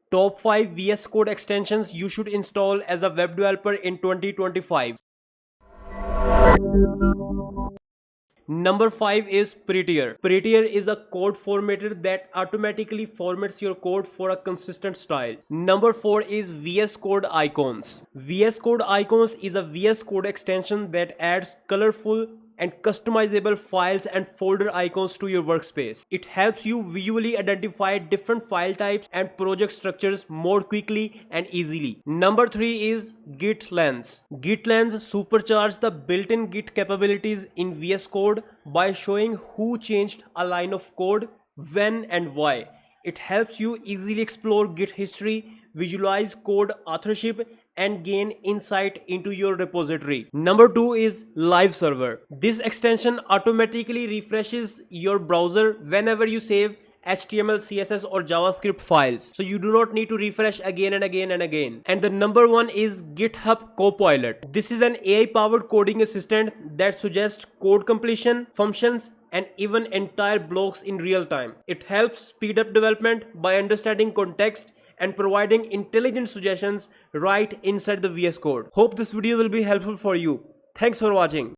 Top 5 VS Code extensions you should install as a web developer in 2025. Number 5 is Prettier. Prettier is a code formatter that automatically formats your code for a consistent style. Number 4 is VS Code Icons. VS Code Icons is a VS Code extension that adds colorful and customizable files and folder icons to your workspace. It helps you visually identify different file types and project structures more quickly and easily. Number 3 is Git Lens. Git Lens supercharges the built-in Git capabilities in VS Code by showing who changed a line of code, when and why. It helps you easily explore Git history, visualize code authorship, and gain insight into your repository. Number 2 is Live Server. This extension automatically refreshes your browser whenever you save HTML, CSS or JavaScript files. So you do not need to refresh again and again and again. And the number 1 is GitHub Copilot. This is an AI powered coding assistant that suggests code completion, functions, and even entire blocks in real time. It helps speed up development by understanding context and providing intelligent suggestions right inside the VS Code. Hope this video will be helpful for you. Thanks for watching.